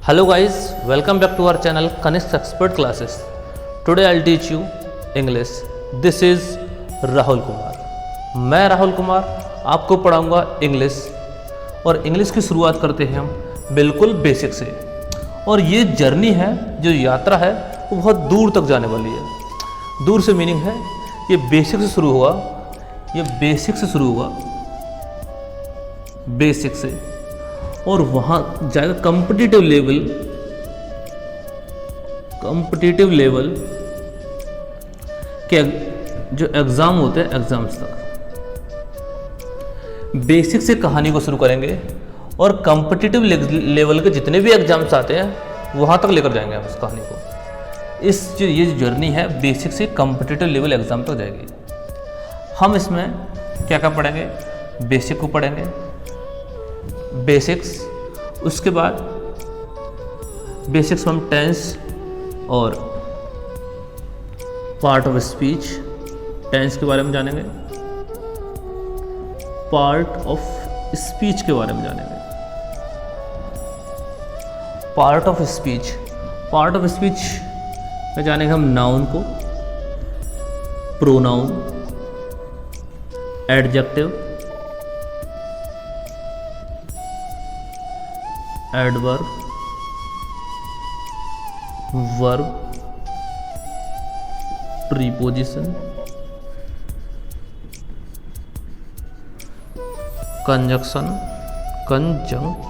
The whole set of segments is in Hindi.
Hello guys, welcome back to our channel Kanishk Expert Classes. Today I'll teach you English. This is Rahul Kumar. मैं राहुल कुमार आपको पढ़ाऊंगा इंग्लिश. और इंग्लिश की शुरुआत करते हैं हम बिल्कुल बेसिक से. और ये जर्नी है, जो यात्रा है वो बहुत दूर तक जाने वाली है. दूर से मीनिंग है ये बेसिक से शुरू हुआ, ये बेसिक से शुरू हुआ, बेसिक से, और वहाँ जाएगा कॉम्पिटिटिव लेवल के जो एग्ज़ाम होते हैं, एग्ज़ाम्स तक. बेसिक से कहानी को शुरू करेंगे और कॉम्पिटिटिव लेवल के जितने भी एग्ज़ाम्स आते हैं वहाँ तक लेकर जाएंगे हम उस कहानी को. ये जो जर्नी है बेसिक से कॉम्पिटिटिव लेवल एग्ज़ाम तक जाएगी. हम इसमें क्या क्या पढ़ेंगे? बेसिक को पढ़ेंगे, बेसिक्स. उसके बाद बेसिक्स में हम टेंस और पार्ट ऑफ स्पीच, टेंस के बारे में जानेंगे, पार्ट ऑफ स्पीच के बारे में जानेंगे. पार्ट ऑफ स्पीच में जानेंगे हम नाउन को, pronoun, adjective, adverb, verb, preposition, conjunction, conjunct,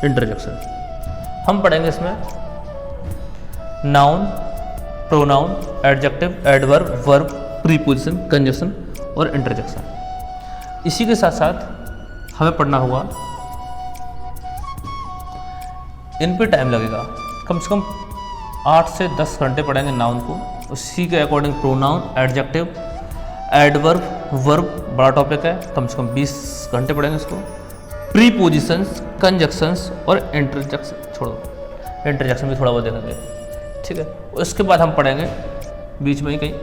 interjection. हम पढ़ेंगे इसमें noun, pronoun, adjective, adverb, verb, preposition, conjunction और इंटरजेक्शन. इसी के साथ साथ हमें पढ़ना होगा, इन पे टाइम लगेगा कम से कम 8 से 10 घंटे पढ़ेंगे नाउन को. उसी के according pronoun, adjective, adverb, verb बड़ा टॉपिक है, कम से कम 20 घंटे पढ़ेंगे इसको. प्रीपोजिशंस, कंजक्शंस और इंटरजेक्शन छोड़ो, इंटरजेक्शन भी थोड़ा बहुत देखेंगे, ठीक है. उसके बाद हम पढ़ेंगे बीच में ही कहीं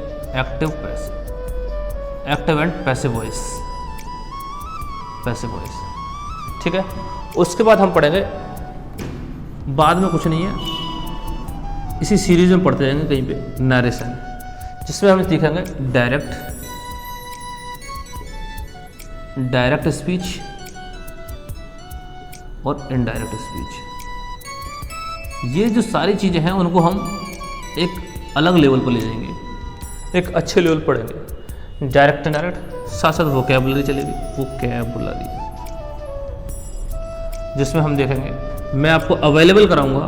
एक्टिव एंड पैसिव वॉइस, ठीक है. उसके बाद हम पढ़ेंगे, बाद में कुछ नहीं है, इसी सीरीज में पढ़ते जाएंगे कहीं पे नरेशन, जिसमें हम सीखेंगे डायरेक्ट स्पीच और इनडायरेक्ट स्पीच. ये जो सारी चीज़ें हैं उनको हम एक अलग लेवल पर ले जाएंगे, एक अच्छे लेवल पढ़ेंगे. डायरेक्ट इनडायरेक्ट, साथ साथ वोकैबुलरी चलेगी, वोकैबुलरी, जिसमें हम देखेंगे, मैं आपको अवेलेबल कराऊंगा,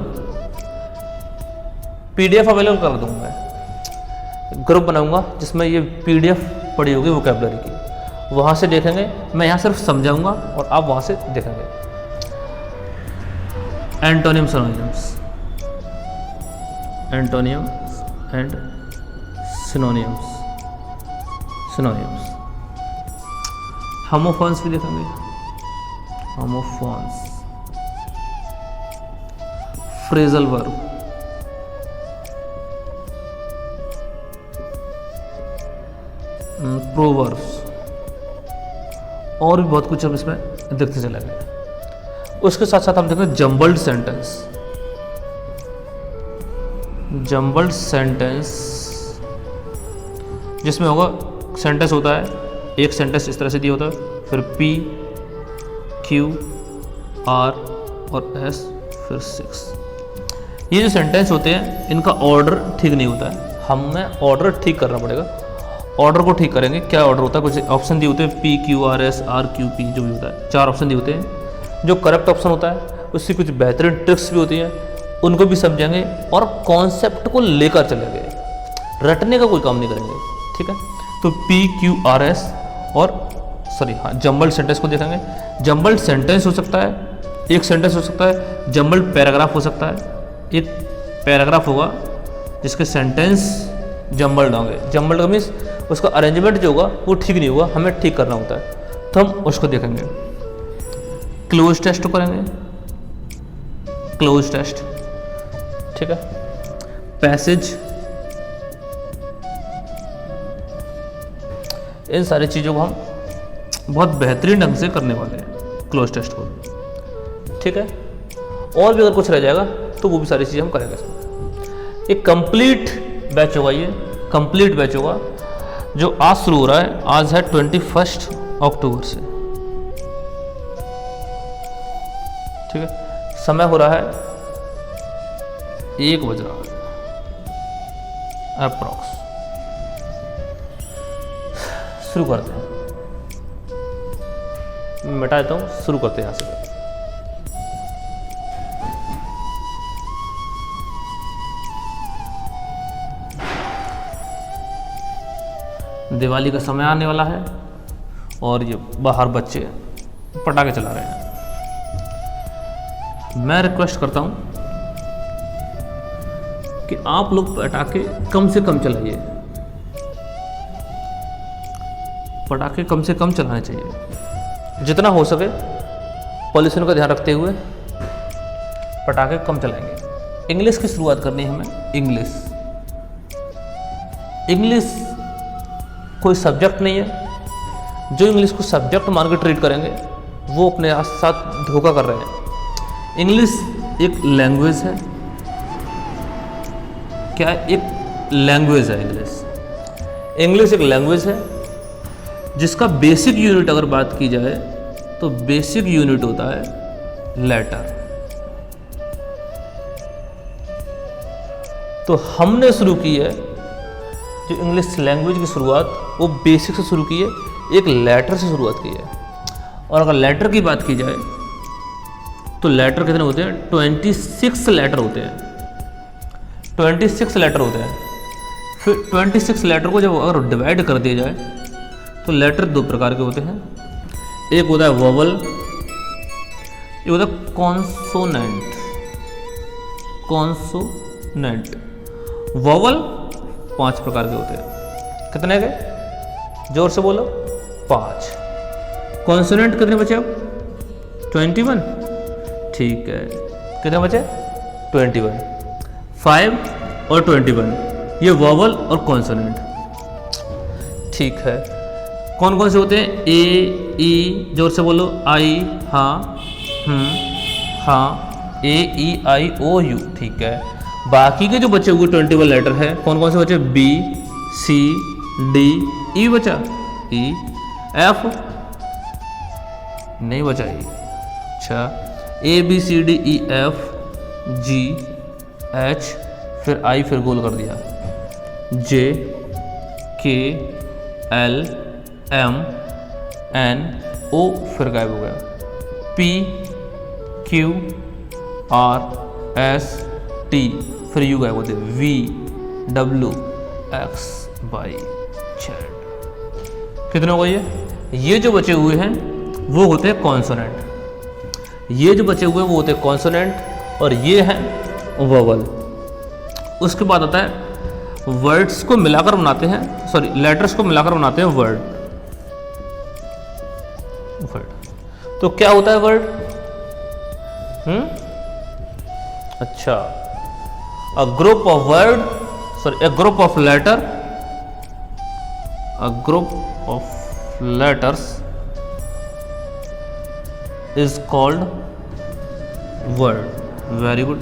पीडीएफ अवेलेबल कर दूंगा, मैं ग्रुप बनाऊंगा जिसमें ये पीडीएफ पड़ी होगी वोकैबुलरी की. वहाँ से देखेंगे, मैं यहाँ सिर्फ समझाऊंगा और आप वहाँ से देखेंगे. Antonym, एंटोनियम्स and synonyms. होमोफोन्स भी देखेंगे, होमोफोन्स, फ्रेजल वर्ब, प्रोवर्ब्स और भी बहुत कुछ हम इसमें देखते चलेंगे. उसके साथ साथ हम देखेंगे जम्बल्ड सेंटेंस, जिसमें होगा सेंटेंस होता है, एक सेंटेंस इस तरह से दिया होता है, फिर P, Q, R और S, फिर 6. ये जो सेंटेंस होते हैं इनका ऑर्डर ठीक नहीं होता है, हमें ऑर्डर ठीक करना पड़ेगा. ऑर्डर को ठीक करेंगे. क्या ऑर्डर होता है? कुछ ऑप्शन दिए होते हैं, P, Q, R, S, R, Q, P, जो भी होता है, 4 ऑप्शन दिए होते हैं. जो करेक्ट ऑप्शन होता है उससे कुछ बेहतरीन ट्रिक्स भी होती हैं, उनको भी समझेंगे और कॉन्सेप्ट को लेकर चलेंगे, रटने का कोई काम नहीं करेंगे, ठीक है. तो P, Q, R, S और जम्बल्ड सेंटेंस को देखेंगे. जम्बल्ड सेंटेंस हो सकता है, एक सेंटेंस हो सकता है, जम्बल्ड पैराग्राफ हो सकता है. एक पैराग्राफ होगा जिसके सेंटेंस जम्बल्ड होंगे. जम्बल्ड का मीन्स उसका अरेंजमेंट जो होगा वो ठीक नहीं होगा, हमें ठीक करना होता है, तो हम उसको देखेंगे. क्लोज टेस्ट करेंगे, क्लोज टेस्ट, ठीक है. पैसेज, इन सारी चीज़ों को हम बहुत बेहतरीन ढंग से करने वाले हैं क्लोज टेस्ट को। ठीक है, और भी अगर कुछ रह जाएगा तो वो भी सारी चीज़ें हम करेंगे इसमें। एक कंप्लीट बैच होगा, ये कंप्लीट बैच होगा जो आज शुरू हो रहा है। आज है 21 अक्टूबर से। ठीक है, समय हो रहा है 1 बज रहा है अप्रॉक्स। शुरू करते हैं, मिटा देता हूँ, शुरू करते हैं यहाँ से। दिवाली का समय आने वाला है और ये बाहर बच्चे पटाखे चला रहे हैं। मैं रिक्वेस्ट करता हूं कि आप लोग पटाखे कम से कम चलाइए, पटाखे कम से कम चलाने चाहिए, जितना हो सके पॉल्यूशन का ध्यान रखते हुए पटाखे कम चलाएंगे। इंग्लिश की शुरुआत करनी है हमें। इंग्लिश कोई सब्जेक्ट नहीं है। जो इंग्लिश को सब्जेक्ट मान के ट्रीट करेंगे वो अपने साथ धोखा कर रहे हैं। इंग्लिश एक लैंग्वेज है। क्या है? एक लैंग्वेज है इंग्लिश एक लैंग्वेज है जिसका बेसिक यूनिट अगर बात की जाए तो बेसिक यूनिट होता है लेटर। तो हमने शुरू की है जो इंग्लिश लैंग्वेज की शुरुआत वो बेसिक से शुरू की है, एक लेटर से शुरुआत की है। और अगर लेटर की बात की जाए तो लेटर कितने होते हैं? 26 लेटर होते हैं। 26 लेटर होते हैं। फिर 26 लेटर को जब अगर डिवाइड कर दिया जाए तो लेटर दो प्रकार के होते हैं। एक होता है वोवल, एक होता है कॉन्सोनेंट। वोवल 5 प्रकार के होते हैं। कितने के? जोर से बोलो। 5। कॉन्सोनेंट कितने बचे अब? 21। ठीक है, कितने बचे? 21। 5 और 21, ये वोवल और कॉन्सोनेंट। ठीक है, कौन कौन से होते हैं? ए, ई, जोर से बोलो। आई, हाँ, हाँ, ए, ई, आई, ओ, यू। ठीक है, बाकी के जो बचे हुए 21 लेटर है कौन कौन से बचे? बी, सी, डी, ई बचा। ई, एफ नहीं बचा। ई, अच्छा, ए, बी, सी, डी, ई, एफ, जी, एच, फिर आई, फिर गोल कर दिया। जे, के, एल, एम, एन, ओ, फिर गायब हो गया। P, Q, R, S, T, फिर यू गायब होते। V, W, X, Y, Z. कितने हो गए? ये जो बचे हुए हैं वो होते हैं कॉन्सोनेंट। ये जो बचे हुए हैं वो होते हैं कॉन्सोनेंट और ये हैं वोवल। उसके बाद आता है वर्ड्स को मिलाकर बनाते हैं, सॉरी लेटर्स को मिलाकर बनाते हैं वर्ड। तो क्या होता है वर्ड? अच्छा, a group of word, sorry, a group of letter, a group of letters is called word. Very good.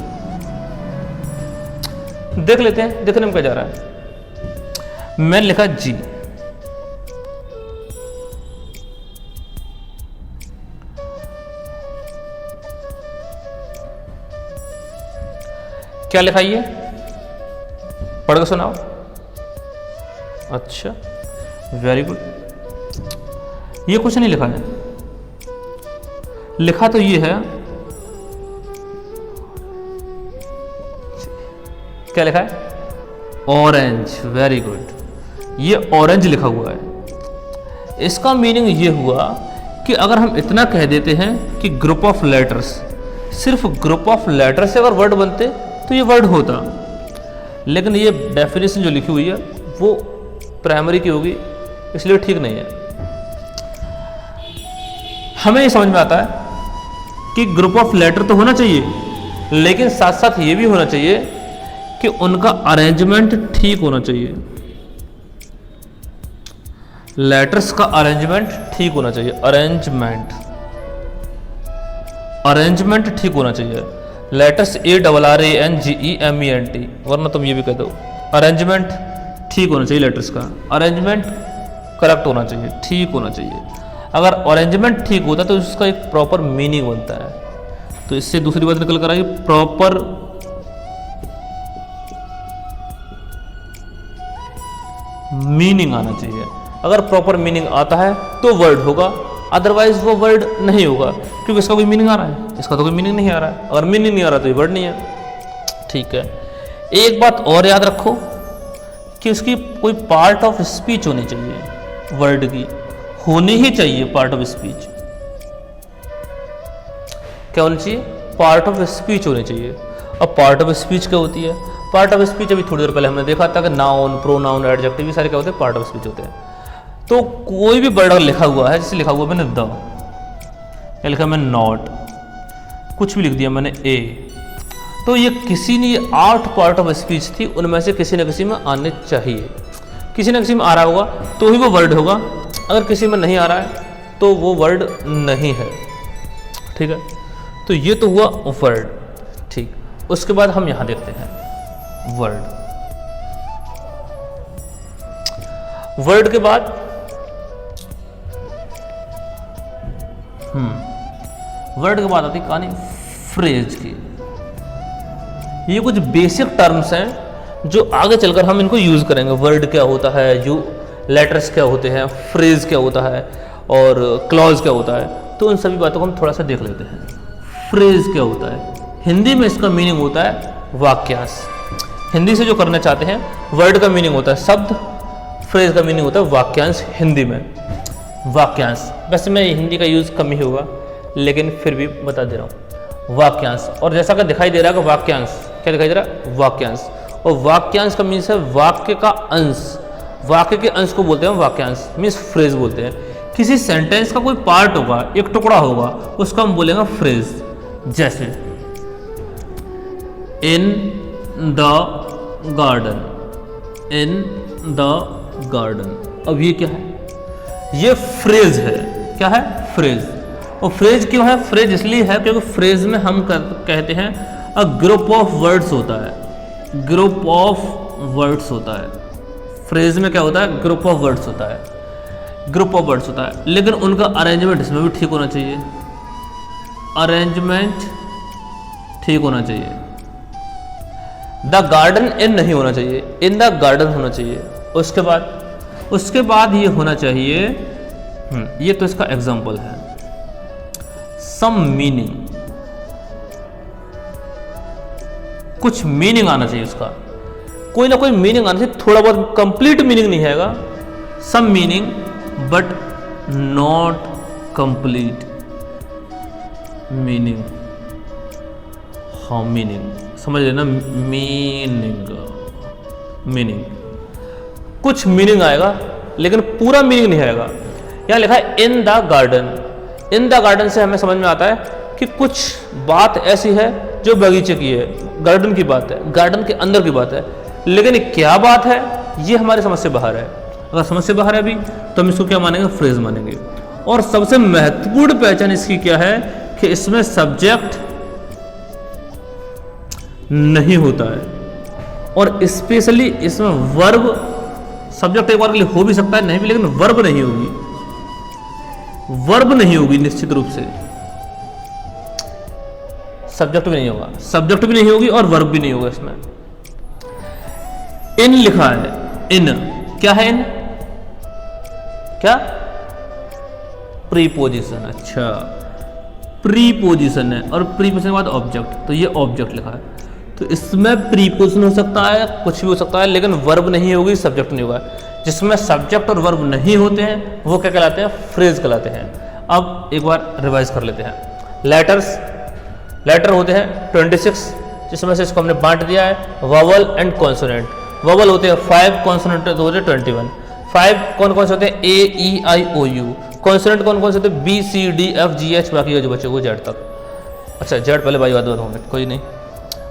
देख लेते हैं, देखने में क्या जा रहा है। मैंने लिखा जी, क्या लिखा? ये पढ़ के सुनाओ। अच्छा, वेरी गुड। ये कुछ नहीं लिखा है, लिखा तो ये है, क्या लिखा है? ऑरेंज। वेरी गुड, ये ऑरेंज लिखा हुआ है। इसका मीनिंग ये हुआ कि अगर हम इतना कह देते हैं कि ग्रुप ऑफ लेटर्स, सिर्फ ग्रुप ऑफ लेटर से अगर वर्ड बनते तो ये वर्ड होता, लेकिन ये डेफिनेशन जो लिखी हुई है वो प्राइमरी की होगी, इसलिए ठीक नहीं है। हमें ये समझ में आता है कि ग्रुप ऑफ लेटर तो होना चाहिए, लेकिन साथ साथ ये भी होना चाहिए कि उनका अरेंजमेंट ठीक होना चाहिए। लेटर्स का अरेंजमेंट ठीक होना चाहिए, अरेंजमेंट ठीक होना चाहिए। लेटर्स ARRANGEMENT, वरना तुम ये भी कह दो अरेंजमेंट ठीक होना चाहिए। लेटर्स का अरेंजमेंट करेक्ट होना चाहिए, ठीक होना चाहिए। अगर अरेंजमेंट ठीक होता है तो इसका एक प्रॉपर मीनिंग बनता है। तो इससे दूसरी बात निकल कर आई, प्रॉपर मीनिंग आना चाहिए। अगर प्रॉपर मीनिंग आता है तो वर्ड होगा, अदरवाइज वो वर्ड नहीं होगा, क्योंकि इसका कोई मीनिंग आ रहा है, इसका तो कोई मीनिंग नहीं आ रहा है। अगर मीनिंग नहीं आ रहा तो ये वर्ड नहीं है। ठीक है, एक बात और याद रखो कि उसकी कोई पार्ट ऑफ स्पीच होनी चाहिए, वर्ड की होनी ही चाहिए पार्ट ऑफ स्पीच। क्या होनी चाहिए? पार्ट ऑफ स्पीच होनी चाहिए। अब पार्ट ऑफ स्पीच क्या होती है? पार्ट ऑफ स्पीच अभी थोड़ी देर पहले हमने देखा था कि नाउन, प्रोनाउन, एडजेक्टिव ये सारे क्या होते हैं? पार्ट ऑफ स्पीच होते हैं। तो कोई भी वर्ड अगर लिखा हुआ है, जैसे लिखा हुआ मैंने द, या लिखा मैंने नॉट, कुछ भी लिख दिया मैंने ए, तो ये किसी ने 8 पार्ट ऑफ स्पीच थी, उनमें से किसी न किसी में आने चाहिए। किसी न किसी में आ रहा होगा तो ही वो वर्ड होगा, अगर किसी में नहीं आ रहा है तो वो वर्ड नहीं है। ठीक है, तो ये तो हुआ वर्ड। ठीक, उसके बाद हम यहां देखते हैं वर्ड के बाद वर्ड के बाद आती कहानी फ्रेज की। ये कुछ बेसिक टर्म्स हैं जो आगे चलकर हम इनको यूज करेंगे। वर्ड क्या होता है, लेटर्स क्या होते हैं, फ्रेज क्या होता है और क्लॉज क्या होता है, तो उन सभी बातों को हम थोड़ा सा देख लेते हैं। फ्रेज क्या होता है? हिंदी में इसका मीनिंग होता है वाक्यांश। हिंदी से जो करना चाहते हैं, वर्ड का मीनिंग होता है शब्द, फ्रेज का मीनिंग होता है वाक्यांश। हिंदी में वाक्यांश, वैसे मैं हिंदी का यूज कम ही होगा लेकिन फिर भी बता दे रहा हूँ, वाक्यांश। और जैसा कि दिखाई दे रहा है कि वाक्यांश क्या दिखाई दे रहा है? वाक्यांश। और वाक्यांश का मीन्स है वाक्य का अंश, वाक्य के अंश को बोलते हैं वाक्यांश, मीन्स फ्रेज बोलते हैं। किसी सेंटेंस का कोई पार्ट होगा, एक टुकड़ा होगा, उसका हम बोलेंगे फ्रेज। जैसे in the garden, in the garden, अब ये क्या है? ये फ्रेज है। क्या है? फ्रेज। और फ्रेज क्यों है? फ्रेज इसलिए है क्योंकि फ्रेज में हम कहते हैं अ ग्रुप ऑफ वर्ड्स होता है, ग्रुप ऑफ वर्ड्स होता है। फ्रेज में क्या होता है? ग्रुप ऑफ वर्ड्स होता है, ग्रुप ऑफ वर्ड्स होता है। लेकिन उनका अरेंजमेंट इसमें भी ठीक होना चाहिए, अरेंजमेंट ठीक होना चाहिए। द गार्डन इन नहीं होना चाहिए, इन द गार्डन होना चाहिए। उसके बाद ये होना चाहिए, ये तो इसका एग्जाम्पल है, सम मीनिंग, कुछ मीनिंग आना चाहिए उसका, कोई ना कोई मीनिंग आना चाहिए। थोड़ा बहुत, कंप्लीट मीनिंग नहीं आएगा, some meaning but not complete meaning. हाँ, मीनिंग समझ लेना, मीनिंग कुछ मीनिंग आएगा लेकिन पूरा मीनिंग नहीं आएगा। यहां लिखा है in the garden, in the garden से हमें समझ में आता है कि कुछ बात ऐसी है जो बगीचे की है, गार्डन की बात है, गार्डन के अंदर की बात है, लेकिन क्या बात है ये हमारी समझ से बाहर है। अगर समझ से बाहर है अभी तो हम इसको क्या मानेंगे? फ्रेज मानेंगे। और सबसे महत्वपूर्ण पहचान इसकी क्या है कि इसमें सब्जेक्ट नहीं होता है, और स्पेशली इसमें वर्ब, सब्जेक्ट एक बार के लिए हो भी सकता है, नहीं भी, लेकिन वर्ब नहीं होगी, वर्ब नहीं होगी निश्चित रूप से। सब्जेक्ट भी नहीं होगा, सब्जेक्ट भी नहीं होगी और वर्ब भी नहीं होगा इसमें। इन लिखा है, इन क्या है? इन क्या? प्रीपोजिशन। अच्छा, प्रीपोजिशन है, और प्रीपोजिशन के बाद ऑब्जेक्ट, तो ये ऑब्जेक्ट लिखा है। तो इसमें प्रीपोजिशन हो सकता है, कुछ भी हो सकता है, लेकिन वर्ब नहीं होगी, सब्जेक्ट नहीं होगा। जिसमें सब्जेक्ट और वर्ब नहीं होते हैं वो क्या कहलाते हैं? फ्रेज कहलाते हैं। अब एक बार रिवाइज कर लेते हैं। लेटर होते हैं 26, जिसमें से इसको हमने बांट दिया है वॉवल एंड कॉन्सोनेंट। वॉवल होते हैं 5, कॉन्सोनेंट होते हैं 21। 5 कौन कौन से होते हैं? A E I O U। Consonant कौन कौन से होते हैं? B C D F G H, बाकी जो बचे वो जेड तक। अच्छा, जेड पहले बाई बात होंगे, कोई नहीं।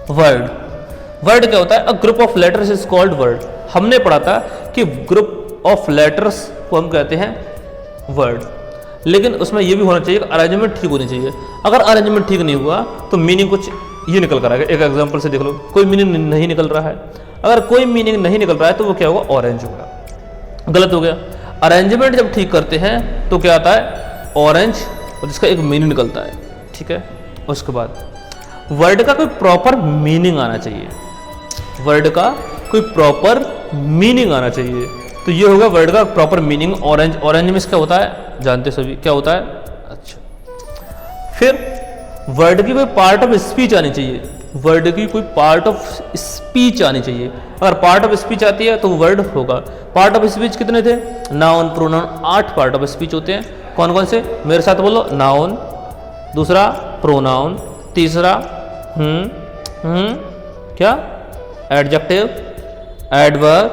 वर्ड क्या होता है? A group of letters is called word. हमने पढ़ा था कि ग्रुप ऑफ लेटर्स को हम कहते हैं वर्ड। लेकिन उसमें ये भी होना चाहिए कि अरेंजमेंट ठीक होनी चाहिए। अगर अरेंजमेंट ठीक नहीं हुआ तो मीनिंग कुछ ये निकल कर आएगा। एक एग्जांपल से देख लो, कोई मीनिंग नहीं निकल रहा है। अगर कोई मीनिंग नहीं निकल रहा है तो वो क्या होगा, ऑरेंज होगा, गलत हो गया। अरेंजमेंट जब ठीक करते हैं तो क्या आता है, ऑरेंज, और जिसका एक मीनिंग निकलता है, ठीक है। उसके बाद वर्ड का कोई प्रॉपर मीनिंग आना चाहिए, वर्ड का कोई प्रॉपर मीनिंग आना चाहिए। तो ये होगा वर्ड का प्रॉपर मीनिंग, ऑरेंज। ऑरेंज में क्या होता है, जानते सभी क्या होता है। अच्छा, फिर वर्ड की कोई पार्ट ऑफ स्पीच आनी चाहिए, वर्ड की कोई पार्ट ऑफ स्पीच आनी चाहिए। अगर पार्ट ऑफ स्पीच आती है तो वर्ड होगा। पार्ट ऑफ स्पीच कितने थे, noun pronoun, 8 part of speech होते हैं। कौन कौन से, मेरे साथ बोलो, नाउन, दूसरा प्रोनाउन, तीसरा क्या, एडजेक्टिव, एडवर्ब,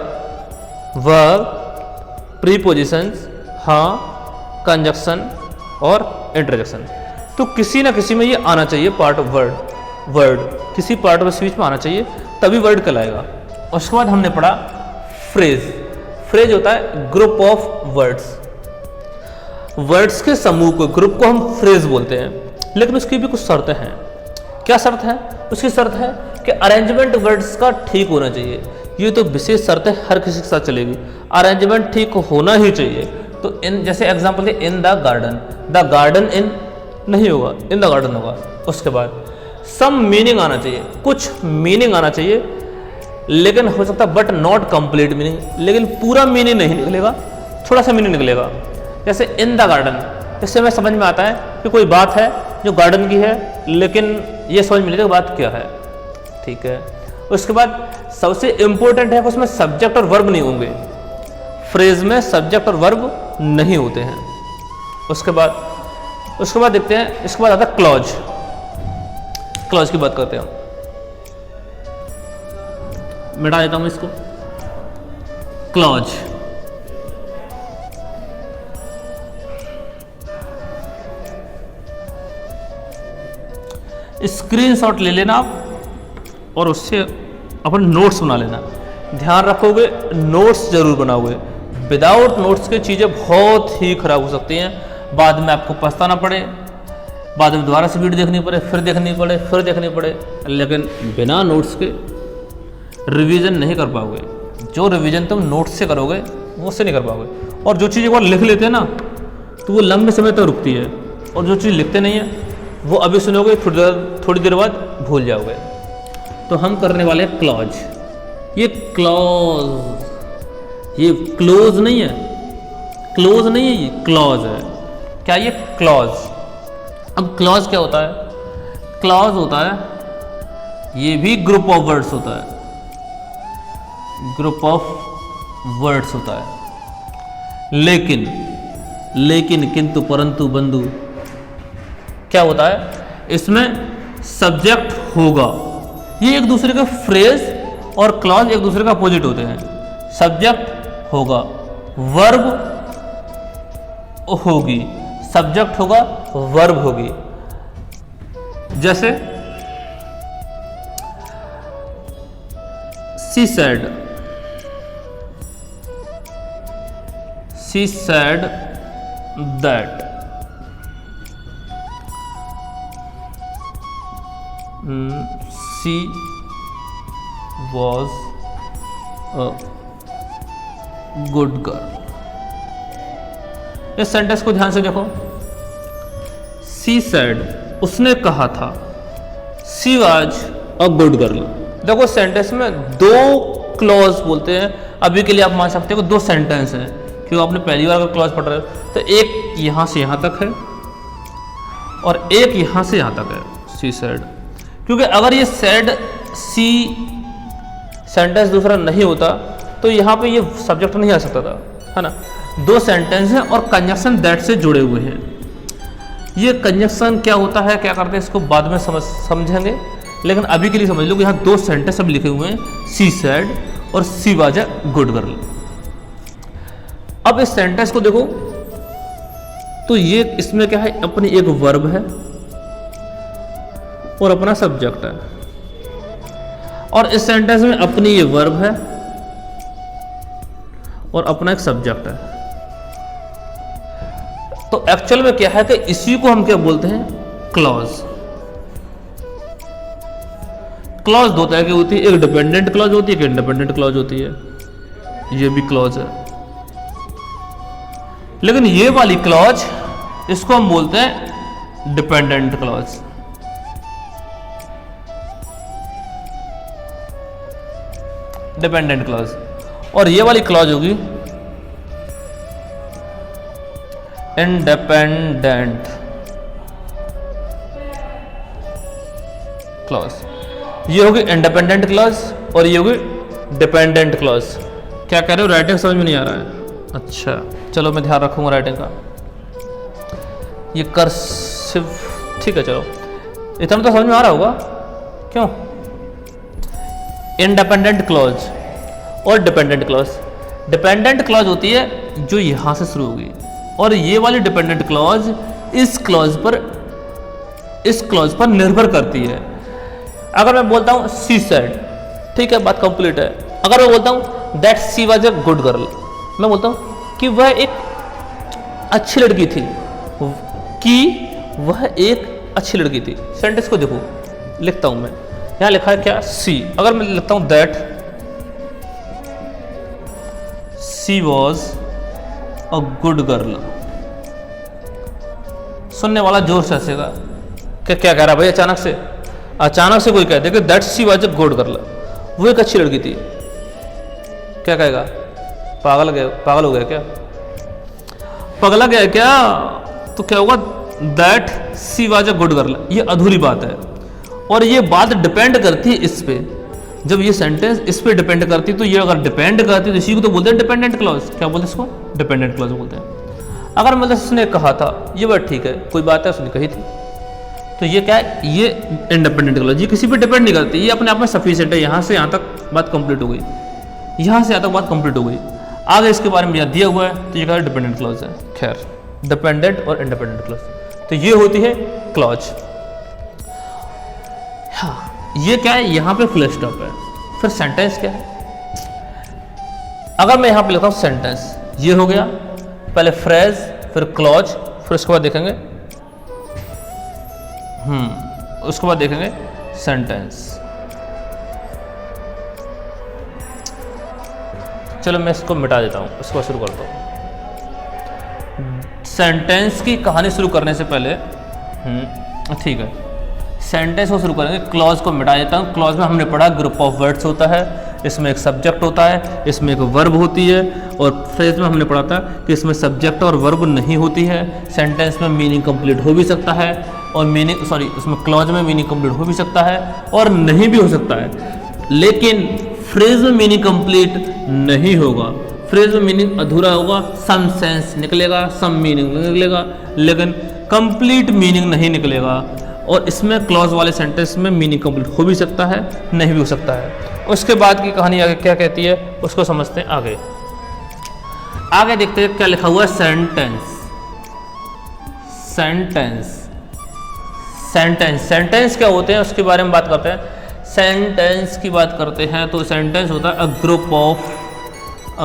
वर्ब, प्रीपोजिशंस, हाँ, कंजक्शन और इंटरजेक्शन। तो किसी ना किसी में ये आना चाहिए पार्ट ऑफ वर्ड किसी पार्ट ऑफ स्पीच में आना चाहिए, तभी वर्ड कहलाएगा। उसके बाद हमने पढ़ा फ्रेज। फ्रेज होता है ग्रुप ऑफ वर्ड्स, वर्ड्स के समूह को, ग्रुप को हम फ्रेज बोलते हैं। लेकिन उसकी भी कुछ शर्तें हैं। क्या शर्त है, उसकी शर्त है कि अरेंजमेंट वर्ड्स का ठीक होना चाहिए। ये तो विशेष शर्त है, हर किसी के साथ चलेगी, अरेंजमेंट ठीक होना ही चाहिए। तो इन, जैसे एग्जांपल है इन द गार्डन इन नहीं होगा, इन द गार्डन होगा। उसके बाद सम मीनिंग आना चाहिए, कुछ मीनिंग आना चाहिए, लेकिन हो सकता है बट नॉट कंप्लीट मीनिंग, लेकिन पूरा मीनिंग नहीं निकलेगा, थोड़ा सा मीनिंग निकलेगा। जैसे इन द गार्डन, इससे हमें समझ में आता है कि कोई बात है जो गार्डन की है, लेकिन ये समझ में नहीं आता बात क्या है, ठीक है। उसके बाद सबसे इंपॉर्टेंट है कि उसमें सब्जेक्ट और वर्ब नहीं होंगे, फ्रेज में सब्जेक्ट और वर्ब नहीं होते हैं। उसके बाद देखते हैं, इसके बाद आता है क्लॉज। क्लॉज की बात करते हैं, मिटा देता हूं इसको। क्लॉज, स्क्रीनशॉट ले लेना आप और उससे अपन नोट्स बना लेना। ध्यान रखोगे, नोट्स जरूर बनाओगे। विदाउट नोट्स की चीज़ें बहुत ही खराब हो सकती हैं, बाद में आपको पछताना पड़े, बाद में दोबारा से वीडियो देखनी पड़े, फिर देखनी पड़े, लेकिन बिना नोट्स के रिवीजन नहीं कर पाओगे। जो रिवीजन तुम नोट्स से करोगे वो उससे नहीं कर पाओगे। और जो चीज़ एक बार लिख लेते हैं ना तो वो लंबे समय तक रुकती है, और जो चीज़ लिखते नहीं है वो अभी सुनोगे, थोड़ी देर बाद भूल जाओगे। तो हम करने वाले हैं क्लॉज। ये क्लॉज, ये क्लोज नहीं है, क्लोज नहीं है, ये क्लॉज है। क्या ये क्लॉज। अब क्लॉज क्या होता है, क्लॉज होता है ये भी ग्रुप ऑफ वर्ड्स होता है, ग्रुप ऑफ वर्ड्स होता है। लेकिन किंतु परंतु बंधु क्या होता है, इसमें सब्जेक्ट होगा। ये एक दूसरे के फ्रेज और क्लॉज एक दूसरे का अपोजिट होते हैं। सब्जेक्ट होगा, वर्ब होगी, सब्जेक्ट होगा, वर्ब होगी। जैसे she said that she was a good girl। इस सेंटेंस को ध्यान से देखो। शी said, उसने कहा था, she was a good girl। देखो सेंटेंस में दो क्लॉज बोलते हैं। अभी के लिए आप मान सकते हो कि दो सेंटेंस हैं, क्यों आपने पहली बार अगर क्लॉज पढ़ रहे हो तो एक यहां से यहां तक है और एक यहां से यहां तक है, शी said। क्योंकि अगर ये said सी सेंटेंस दूसरा नहीं होता तो यहाँ पे ये सब्जेक्ट नहीं आ सकता था, है ना। दो सेंटेंस हैं और कंजक्शन दैट से जुड़े हुए हैं। ये कंजक्शन क्या होता है, क्या करते हैं, इसको बाद में समझेंगे, लेकिन अभी के लिए समझ लो कि यहाँ दो सेंटेंस अब लिखे हुए हैं, शी said और she was a good girl। अब इस सेंटेंस को देखो तो ये इसमें क्या है, अपनी एक वर्ब है और अपना सब्जेक्ट है, और इस सेंटेंस में अपनी ये वर्ब है और अपना एक सब्जेक्ट है। तो एक्चुअल में क्या है कि इसी को हम क्या बोलते हैं, क्लॉज। क्लॉज दो तरह की होती है, एक डिपेंडेंट क्लॉज होती है, एक इंडिपेंडेंट क्लॉज होती है। ये भी क्लॉज है, लेकिन ये वाली क्लॉज इसको हम बोलते हैं डिपेंडेंट क्लॉज। Dependent clause. और ये वाली क्लॉज होगी इंडिपेंडेंट क्लॉज। ये होगी इंडिपेंडेंट क्लॉज और ये होगी डिपेंडेंट क्लॉज। क्या कह रहे हो, राइटिंग समझ में नहीं आ रहा है? अच्छा चलो मैं ध्यान रखूंगा राइटिंग का। ये कर्सिव, ठीक है चलो इतना तो समझ में आ रहा होगा। क्यों? इंडिपेंडेंट क्लॉज और डिपेंडेंट क्लॉज। डिपेंडेंट क्लॉज होती है जो यहां से शुरू होगी, और ये वाली डिपेंडेंट क्लॉज इस क्लॉज पर निर्भर करती है। अगर मैं बोलता हूं सी सेड, ठीक है बात कंप्लीट है। अगर मैं बोलता हूं that she was a good girl, मैं बोलता हूं कि वह एक अच्छी लड़की थी, कि वह एक अच्छी लड़की थी। सेंटेंस को देखो, लिखता हूं मैं, यहां लिखा है क्या, सी। अगर मैं लिखता हूं that she was a good girl, सुनने वाला जोर से हंसेगा कि क्या कह रहा भाई। अचानक से कोई कहते कि that she was a good girl, वो एक अच्छी लड़की थी, क्या कहेगा? पागल हो गया क्या? पगला गया क्या? तो क्या होगा, that she was a good girl. ये अधूरी बात है, और ये बात डिपेंड करती है इस पे। जब ये सेंटेंस इस पे डिपेंड करती है, तो ये अगर डिपेंड करती है तो इसी को तो बोलते हैं डिपेंडेंट क्लॉज। क्या बोलते हैं इसको? डिपेंडेंट क्लॉज बोलते हैं। अगर मतलब उसने कहा था, ये बात ठीक है, कोई बात है उसने कही थी, तो ये क्या है, ये इंडिपेंडेंट क्लॉज। ये किसी पे डिपेंड नहीं करती, ये अपने आप में सफिशिएंट है। यहाँ से यहाँ तक बात कंप्लीट हो गई, यहाँ से यहाँ तक बात कंप्लीट हो गई। आगे इसके बारे में यहाँ दिया हुआ है, तो ये क्या डिपेंडेंट क्लॉज है। खैर, डिपेंडेंट और इंडिपेंडेंट क्लॉज, तो ये होती है क्लॉज। हाँ, ये क्या है, यहाँ पे फुल स्टॉप है। फिर सेंटेंस क्या है? अगर मैं यहाँ पे लिखता हूँ सेंटेंस, ये हो गया पहले फ्रेज, फिर क्लॉज, फिर उसके बाद देखेंगे उसके बाद देखेंगे सेंटेंस। चलो मैं इसको मिटा देता हूँ, इसको शुरू करता हूँ। सेंटेंस की कहानी शुरू करने से पहले ठीक है, सेंटेंस को शुरू करेंगे। क्लॉज को मिटा देता हूँ। क्लॉज में हमने पढ़ा ग्रुप ऑफ वर्ड्स होता है, इसमें एक सब्जेक्ट होता है, इसमें एक वर्ब होती है, और फ्रेज में हमने पढ़ा था कि इसमें सब्जेक्ट और वर्ब नहीं होती है। सेंटेंस में मीनिंग कंप्लीट हो भी सकता है, और उसमें क्लॉज में मीनिंग कंप्लीट हो भी सकता है और नहीं भी हो सकता है। लेकिन फ्रेज में मीनिंग कंप्लीट नहीं होगा, फ्रेज में मीनिंग अधूरा होगा। सम सेंस निकलेगा, सम मीनिंग निकलेगा, लेकिन कंप्लीट मीनिंग नहीं निकलेगा। और इसमें क्लॉज वाले सेंटेंस में मीनिंग कंप्लीट हो भी सकता है, नहीं भी हो सकता है। उसके बाद की कहानी आगे क्या कहती है, उसको समझते हैं। आगे देखते हैं क्या लिखा हुआ है। सेंटेंस क्या होते हैं उसके बारे में बात करते हैं। सेंटेंस की बात करते हैं तो सेंटेंस होता है अ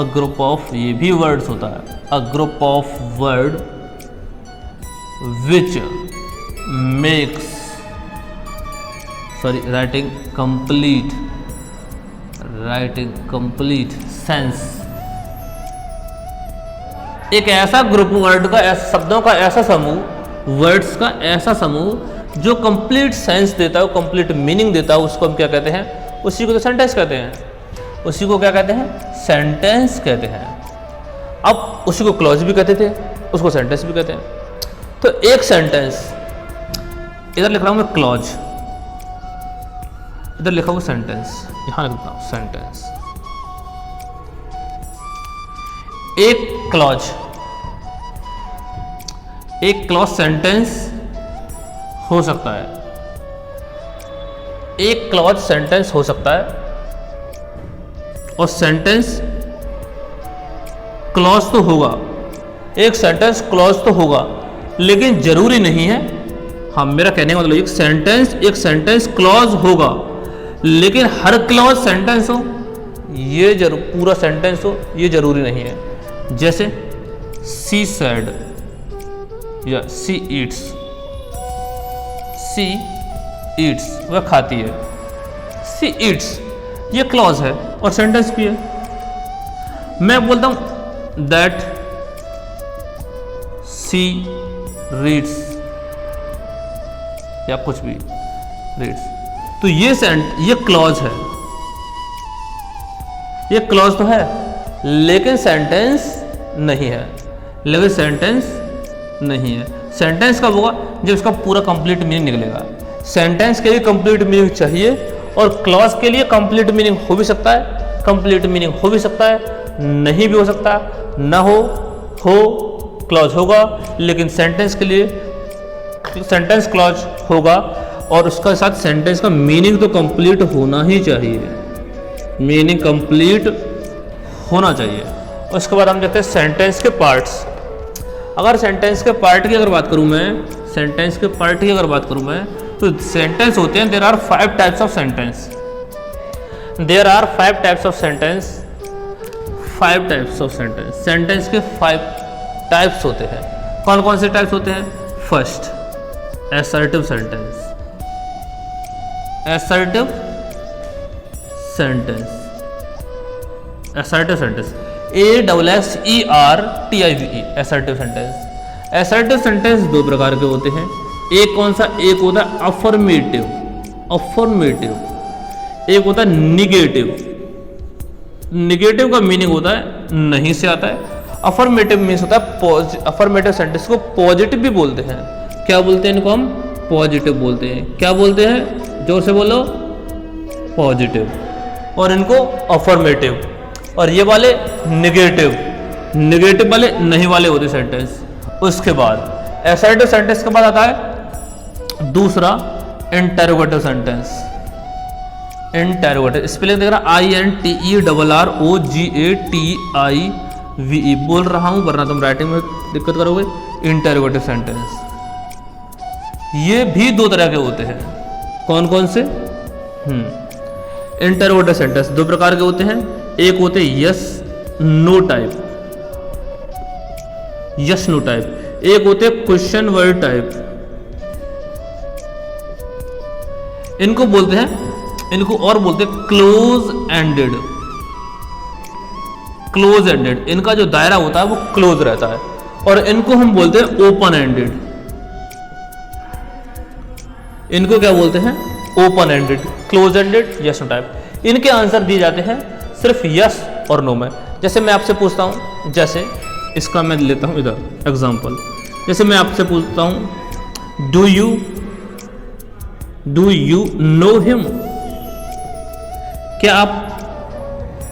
ग्रुप ऑफ ये भी वर्ड्स होता है, a group of word which makes writing complete sense. एक ऐसा ग्रुप वर्ड का, शब्दों का ऐसा समूह, वर्ड्स का ऐसा समूह जो कंप्लीट सेंस देता है, कंप्लीट मीनिंग देता है, उसको हम क्या कहते हैं? उसी को तो सेंटेंस कहते हैं। उसी को क्या कहते हैं? सेंटेंस कहते हैं। अब उसी को क्लॉज भी कहते थे, उसको सेंटेंस भी कहते हैं। तो एक सेंटेंस, इधर लिख रहा हूं मैं क्लॉज, इधर लिखा हुआ सेंटेंस, यहां लिखता हूं सेंटेंस। एक क्लॉज सेंटेंस हो सकता है, एक क्लॉज सेंटेंस हो सकता है, और सेंटेंस क्लॉज तो होगा। एक सेंटेंस क्लॉज तो होगा, लेकिन जरूरी नहीं है। हाँ, मेरा कहने का मतलब एक सेंटेंस क्लॉज होगा, लेकिन हर क्लॉज सेंटेंस हो ये पूरा सेंटेंस हो ये जरूरी नहीं है। जैसे सी सैड या सी ईट्स, सी ईट्स वह खाती है, सी ईट्स ये क्लॉज है और सेंटेंस भी है। मैं बोलता हूं दैट सी रीड्स या कुछ भी रीड्स, तो ये क्लॉज है, ये क्लॉज तो है लेकिन सेंटेंस नहीं है, लेकिन सेंटेंस नहीं है। सेंटेंस कब होगा? जब इसका पूरा कंप्लीट मीनिंग निकलेगा। सेंटेंस के लिए कंप्लीट मीनिंग चाहिए और क्लॉज के लिए कंप्लीट मीनिंग हो भी सकता है, कंप्लीट मीनिंग हो भी सकता है, नहीं भी हो सकता, ना हो क्लॉज होगा, लेकिन सेंटेंस के लिए सेंटेंस क्लॉज होगा और उसका साथ सेंटेंस का मीनिंग तो कंप्लीट होना ही चाहिए, मीनिंग कंप्लीट होना चाहिए। उसके बाद हम देखते हैं सेंटेंस के पार्ट्स। अगर सेंटेंस के पार्ट की अगर बात करूं मैं, सेंटेंस के पार्ट की अगर बात करूं मैं, तो सेंटेंस होते हैं, there are 5 types of sentence, there are 5 types of sentence, 5 types of sentence. Sentence के 5 टाइप्स होते हैं। कौन कौन से टाइप्स होते हैं? First, assertive sentence, assertive sentence, assertive sentence, ASSERTIVE, assertive sentence। assertive sentence दो प्रकार के होते हैं। एक कौन सा? एक होता है अफर्मेटिव, अफर्मेटिव, एक होता है निगेटिव। निगेटिव का मीनिंग होता है नहीं से आता है, अफर्मेटिव मीन्स होता है अफर्मेटिव सेंटेंस को पॉजिटिव भी बोलते हैं। क्या बोलते हैं इनको? हम पॉजिटिव बोलते हैं। क्या बोलते हैं? जोर से बोलो, पॉजिटिव। और इनको अफर्मेटिव। और ये वाले निगेटिव, निगेटिव वाले नहीं वाले होते सेंटेंस। उसके बाद असर्टिव सेंटेंस के बाद आता है दूसरा इंटरोगेटिव सेंटेंस। इंटरोगेटिव स्पेलिंग देख रहा, INTERROGATIVE बोल रहा हूं, वरना तुम राइटिंग में दिक्कत करोगे। इंटरोगेटिव सेंटेंस ये भी दो तरह के होते हैं। कौन कौन से? इंटरोगेटिव सेंटेंस दो प्रकार के होते हैं। एक होते yes no type, yes no type. एक होते क्वेश्चन वर्ड टाइप। इनको बोलते हैं, इनको और बोलते हैं क्लोज एंडेड। क्लोज एंडेड, इनका जो दायरा होता है वो क्लोज रहता है। और इनको हम बोलते हैं ओपन एंडेड। इनको क्या बोलते हैं? Open ended, close ended, yes no type. इनके आंसर दिए जाते हैं सिर्फ यस और नो में। जैसे मैं आपसे पूछता हूं, जैसे इसका मैं लेता हूं इधर एग्जांपल। जैसे मैं आपसे पूछता हूं डू यू नो हिम?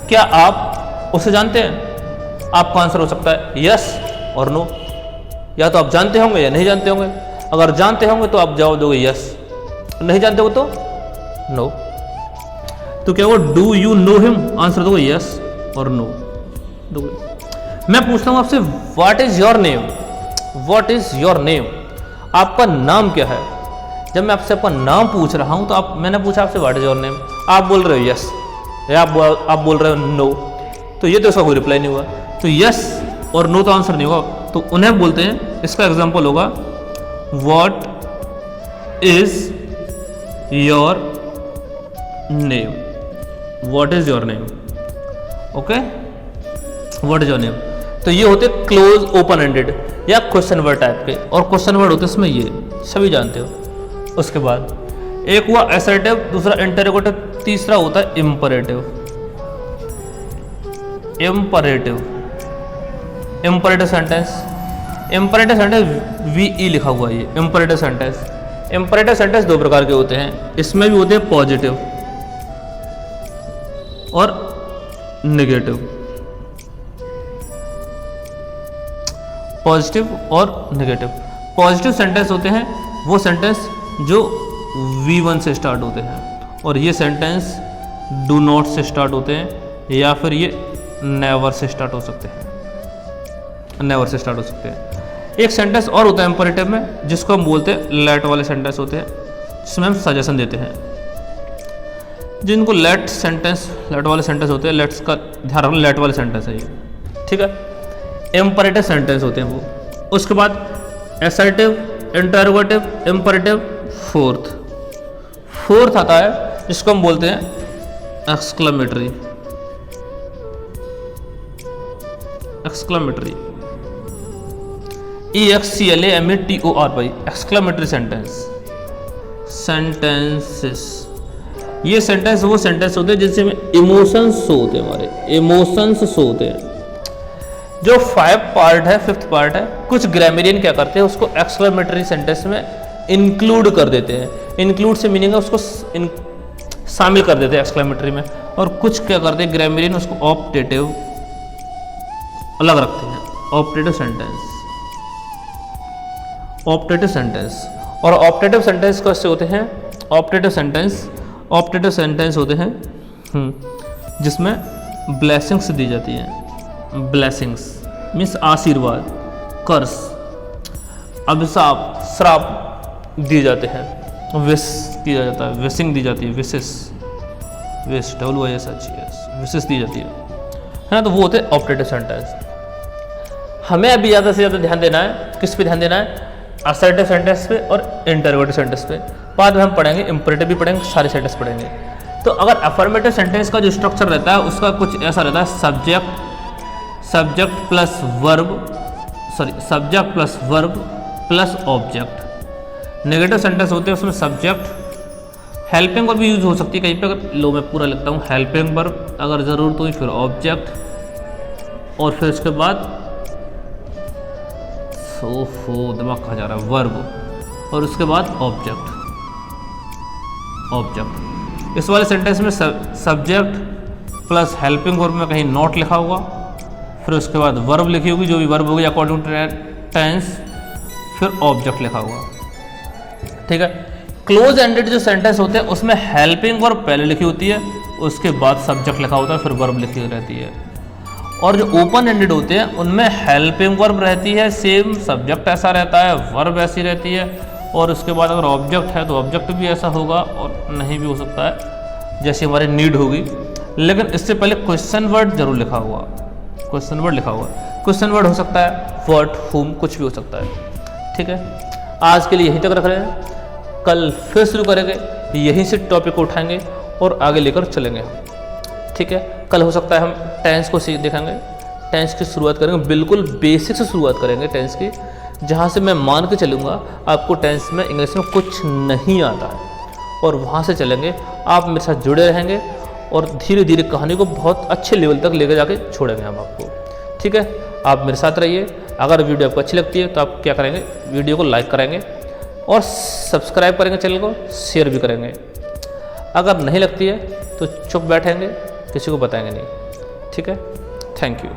क्या आप उसे जानते हैं? आपका आंसर हो सकता है यस और नो। या तो आप जानते होंगे या नहीं जानते होंगे। अगर जानते होंगे तो आप जवाब दोगे यस, नहीं जानते हो तो नो। तो क्या वो do you know him? Answer दोगे यस और नो दोगे। मैं पूछता हूं आपसे what is your name? What is your name? आपका नाम क्या है? जब मैं आपसे आपका नाम पूछ रहा हूं तो मैंने पूछा आपसे व्हाट इज योर नेम, आप बोल रहे हो यस या आप बोल रहे हो नो, तो ये तो इसका कोई रिप्लाई नहीं हुआ। तो यस और नो तो आंसर नहीं होगा, तो उन्हें बोलते हैं, इसका एग्जांपल होगा what is your name? What is your name? Okay, what is your name. तो ये होते क्लोज ओपन एंडेड या क्वेश्चन वर्ड टाइप के, और क्वेश्चन वर्ड होते इसमें ये सभी जानते हो। उसके बाद एक हुआ असर्टिव, दूसरा इंटरोगेटिव, तीसरा होता है imperative. Imperative, imperative sentence, imperative sentence VE लिखा हुआ है ये इंपरेटिव सेंटेंस। इंपरेटिव सेंटेंस दो प्रकार के होते हैं, इसमें भी होते हैं पॉजिटिव और नेगेटिव। पॉजिटिव और नेगेटिव। पॉजिटिव सेंटेंस होते हैं वो सेंटेंस जो V1 से स्टार्ट होते हैं, और ये सेंटेंस डू नॉट से स्टार्ट होते हैं, या फिर ये नेवर से स्टार्ट हो सकते हैं, नेवर से स्टार्ट हो सकते हैं। एक सेंटेंस और होता है इंपरेटिव में, जिसको हम बोलते हैं लेट वाले सेंटेंस होते हैं, जिसमें हम सजेशन देते हैं। जिनको लेट वाले सेंटेंस होते हैं, लेट्स का ध्यान रखना, लेट वाले सेंटेंस है ये, ठीक है। इम्परेटिव सेंटेंस होते हैं वो। उसके बाद असर्टिव, इंटरोगेटिव, इम्परेटिव, फोर्थ आता है जिसको हम बोलते हैं एक्सक्लेमेटरी। EXCLAMETORY, exclamatory sentences. ये सेंटेंस वो सेंटेंस होते हैं जिनसे इमोशंस शो होते हैं, हमारे इमोशंस शो होते हैं। जो फिफ्थ पार्ट है, कुछ ग्रामरियन क्या करते हैं, उसको एक्सक्लेमेटरी सेंटेंस में इंक्लूड कर देते हैं। इंक्लूड से मीनिंग है उसको शामिल कर देते हैं एक्सक्लेमेटरी में। और कुछ क्या करते हैं ग्रामरियन, उसको ऑप्टेटिव अलग रखते हैं। ऑप्टेटिव सेंटेंस और ऑप्टेटिव सेंटेंस कैसे होते हैं? ऑप्टेटिव सेंटेंस होते हैं जिसमें ब्लेसिंग्स दी जाती हैं। ब्लेसिंग्स मीन्स आशीर्वाद, कर्स, अभिशाप, श्राप दिए जाते हैं। विश दिया जाता है, विशिंग दी जाती है, विशेष विशेष दी जाती है ना। तो वो होते हैं ऑप्टेटिव सेंटेंस। हमें अभी ज़्यादा से ज़्यादा ध्यान देना है, किस पे ध्यान देना है? असर्टिव सेंटेंस पे और इंटरोगेटिव सेंटेंस पे। बाद में हम पढ़ेंगे, इंपरेटिव भी पढ़ेंगे, सारे सेंटेंस पढ़ेंगे। तो अगर अफर्मेटिव सेंटेंस का जो स्ट्रक्चर रहता है उसका कुछ ऐसा रहता है, subject plus verb plus object. Negative sentence होते हैं उसमें सब्जेक्ट, हेल्पिंग वर्ब भी यूज हो सकती है कहीं पे। अगर लो मैं पूरा लिखता हूँ, हेल्पिंग वर्ब अगर ज़रूरत हुई, फिर ऑब्जेक्ट, और फिर उसके बाद दिमाग कहाँ जा रहा है, वर्ब, और उसके बाद ऑब्जेक्ट। इस वाले सेंटेंस में सब्जेक्ट प्लस हेल्पिंग वर्ब में कहीं नॉट लिखा होगा, फिर उसके बाद वर्ब लिखी होगी, जो भी वर्ब होगी अकॉर्डिंग टू टेंस, फिर ऑब्जेक्ट लिखा होगा, ठीक है। क्लोज एंडेड जो सेंटेंस होते हैं उसमें हेल्पिंग वर्ब पहले लिखी होती है, उसके बाद सब्जेक्ट लिखा होता है, फिर वर्ब लिखी रहती है। और जो ओपन एंडेड होते हैं उनमें हेल्पिंग वर्ब रहती है, सेम सब्जेक्ट ऐसा रहता है, वर्ब ऐसी रहती है, और उसके बाद अगर ऑब्जेक्ट है तो ऑब्जेक्ट भी ऐसा होगा और नहीं भी हो सकता है, जैसे हमारी नीड होगी। लेकिन इससे पहले क्वेश्चन वर्ड जरूर लिखा हुआ, क्वेश्चन वर्ड हो सकता है, व्हाट, हुम, कुछ भी हो सकता है, ठीक है। आज के लिए यहीं तक रख रहे हैं, कल फिर शुरू करेंगे, यहीं से टॉपिक को उठाएंगे और आगे लेकर चलेंगे, ठीक है। कल हो सकता है हम टेंस को देखेंगे, टेंस की शुरुआत करेंगे, बिल्कुल बेसिक से शुरुआत करेंगे टेंस की, जहाँ से मैं मान के चलूँगा आपको टेंस में इंग्लिश में कुछ नहीं आता है, और वहाँ से चलेंगे। आप मेरे साथ जुड़े रहेंगे और धीरे धीरे कहानी को बहुत अच्छे लेवल तक लेकर जाके छोड़ेंगे हम आपको, ठीक है। आप मेरे साथ रहिए। अगर वीडियो आपको अच्छी लगती है तो आप क्या करेंगे, वीडियो को लाइक करेंगे और सब्सक्राइब करेंगे, चैनल को शेयर भी करेंगे। अगर नहीं लगती है तो चुप बैठेंगे, किसी को बताएंगे नहीं, ठीक है। Thank you.